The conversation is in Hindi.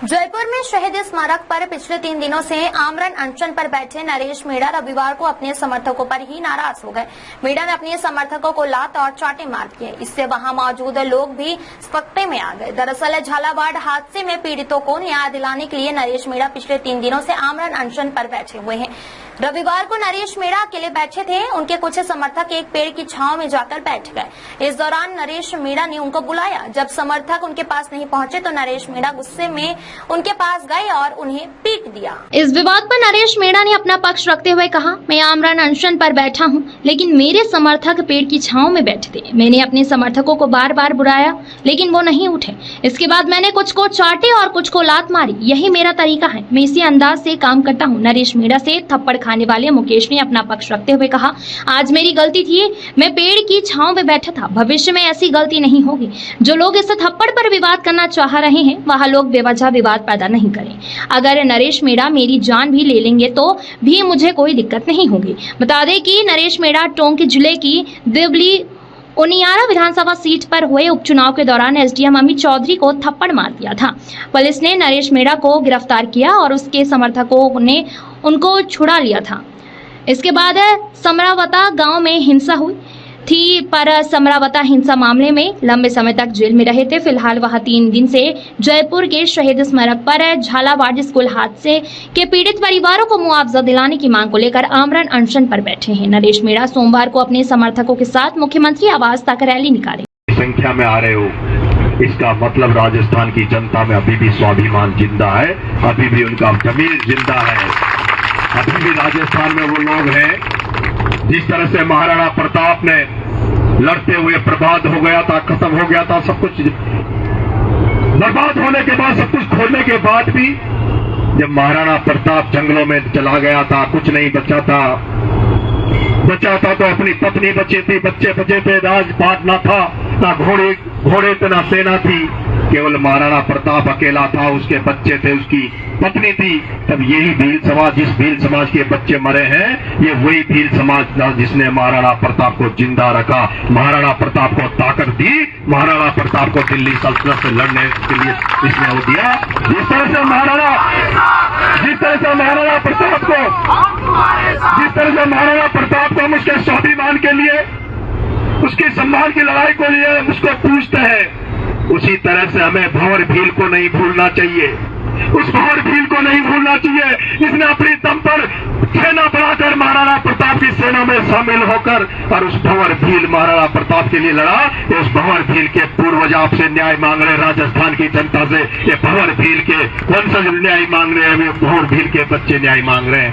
जयपुर में शहीद स्मारक पर पिछले 3 दिनों से आमरण अनशन पर बैठे नरेश मीणा रविवार को अपने समर्थकों पर ही नाराज हो गए। मीणा ने अपने समर्थकों को लात और चाटे मार दिए। इससे वहां मौजूद लोग भी सख्ते में आ गए। दरअसल झालावाड़ हादसे में पीड़ितों को न्याय दिलाने के लिए नरेश मीणा पिछले 3 दिनों से आमरण अनशन पर बैठे हुए हैं। रविवार को नरेश मीणा अकेले बैठे थे। उनके कुछ समर्थक एक पेड़ की छांव में जाकर बैठ गए। इस दौरान नरेश मीणा ने उनको बुलाया। जब समर्थक उनके पास नहीं पहुंचे तो नरेश मीणा गुस्से में उनके पास गए और उन्हें पीट दिया। इस विवाद पर नरेश मीणा ने अपना पक्ष रखते हुए कहा, मैं आमरण अनशन पर बैठा हूं, लेकिन मेरे समर्थक पेड़ की छांव में बैठे थे। मैंने अपने समर्थकों को बार बार बुलाया, लेकिन वो नहीं उठे। इसके बाद मैंने कुछ को चाटे और कुछ को लात मारी। यही मेरा तरीका है, मैं इसी अंदाज से काम करता हूँ। नरेश मीणा से थप्पड़ खाने वाले मुकेश ने अपना पक्ष रखते हुए कहा, आज मेरी गलती थी, मैं पेड़ की छांव में बैठा था। भविष्य में ऐसी गलती नहीं होगी। जो लोग इस थप्पड़ पर विवाद करना चाह रहे हैं, वह लोग बेवजह विवाद पैदा नहीं करें। अगर नरेश मीणा मेरी जान भी ले लेंगे तो भी मुझे कोई दिक्कत नहीं होगी। बता दें कि नरेश मीणा टोंक जिले की दिवली उनियारा विधानसभा सीट पर हुए उपचुनाव के दौरान एसडीएम अमित चौधरी को थप्पड़ मार दिया था। पुलिस ने नरेश मीणा को गिरफ्तार किया और उसके समर्थकों ने उनको छुड़ा लिया था। इसके बाद समरावता गांव में हिंसा हुई थी, पर समरावता हिंसा मामले में लंबे समय तक जेल में रहे थे। फिलहाल वह 3 दिन से जयपुर के शहीद स्मारक पर झालावाड़ स्कूल हादसे के पीड़ित परिवारों को मुआवजा दिलाने की मांग को लेकर आमरण अनशन पर बैठे हैं। नरेश मीणा सोमवार को अपने समर्थकों के साथ मुख्यमंत्री आवास तक रैली निकाले। संख्या में आ रहे हो, इसका मतलब राजस्थान की जनता में अभी भी स्वाभिमान जिंदा है, अभी भी उनका जमीर जिंदा है। अभी भी राजस्थान में वो लोग हैं जिस तरह से महाराणा प्रताप ने लड़ते हुए बर्बाद हो गया था, खत्म हो गया था, सब कुछ बर्बाद होने के बाद, सब कुछ खोलने के बाद भी जब महाराणा प्रताप जंगलों में चला गया था, कुछ नहीं बचा था तो अपनी पत्नी बची थी, बच्चे बचे थे, राजपाट ना था, ना घोड़े थे, ना सेना थी, केवल महाराणा प्रताप अकेला था, उसके बच्चे थे, उसकी पत्नी थी। तब यही भील समाज, जिस भील समाज के बच्चे मरे हैं, ये वही भील समाज था जिसने महाराणा प्रताप को जिंदा रखा, महाराणा प्रताप को ताकत दी, महाराणा प्रताप को दिल्ली सल्तनत से लड़ने के लिए इसने वो दिया। जिस तरह से महाराणा प्रताप को हम उसके स्वाभिमान के लिए, उसके सम्मान की लड़ाई को लिए उसको पूछते हैं, उसी तरह से हमें भंवर भील को नहीं भूलना चाहिए। उस भंवर भील को नहीं भूलना चाहिए जिसने अपनी दम पर सेना बढ़ाकर महाराणा प्रताप की सेना में शामिल होकर और उस भंवर भील महाराणा प्रताप के लिए लड़ा। तो उस भंवर भील के पूर्वज आपसे न्याय मांग रहे, राजस्थान की जनता से ये भंवर भील के वंशज न्याय मांग रहे हैं, वे भंवर भील के बच्चे न्याय मांग रहे हैं।